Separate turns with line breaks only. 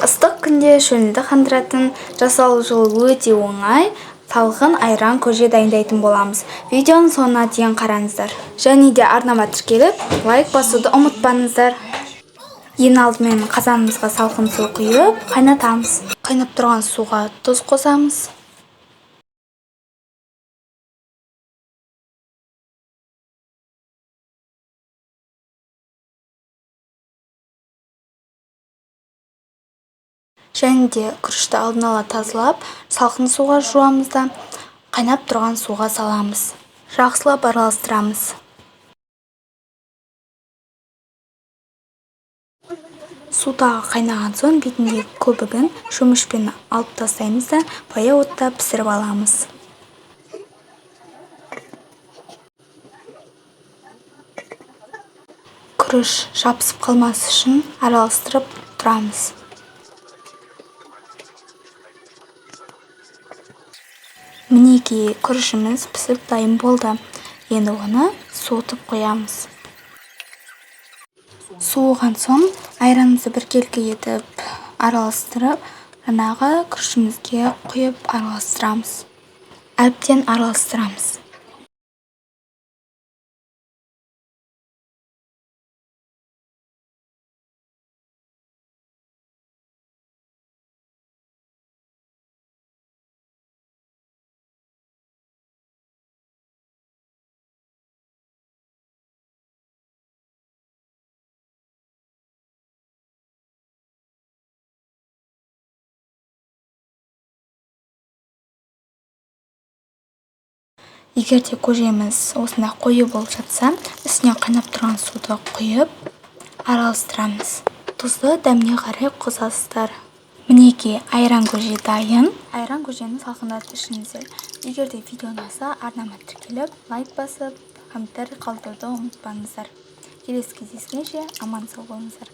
Ыстық күнде шөліңді қандыратын жасалу жолы өте оңай. Салқын айран көже дайындайтын боламыз. Видеоның соңына дейін қараңыздар. Және де арнама тіркеліп, лайк басуды ұмытпаңыздар. Ең алдымен қазанымызға салқын су құйып, қайнатамыз. Қайнап тұрған суға тұз қосамыз. Және де күрішті алдын ала тазалап, салқын суға жуамыз да, қайнап тұрған суға саламыз. Жақсылап араластырамыз. Судағы қайнаған соң бетіндегі көбігін шөмішпен алып тастаймыз да, баяу отта пісіріп аламыз. Күріш жабысып қалмас үшін араластырып тұрамыз. Мінекей күрішіміз пісіп дайын болды. Енді оны суытып қоямыз. Суыған соң айранымызды біркелкі етіп араластырып, жаңағы күрішімізге құйып араластырамыз. Әбден араластырамыз. Егерде көжеміз осында қою болып жатса, үстіне қайнап тұрған суды құйып араластырамыз. Тұзды дәміне қарай қосасыздар. Мінекей айран көже дайын. Айран көжені салқындатып ішіңіздер. Егерде видео ұнаса, арнама тіркеліп, лайк басып, комментарий қалдыруды ұмытпаңыздар. Келесі кездескенше аман сау болыңыздар.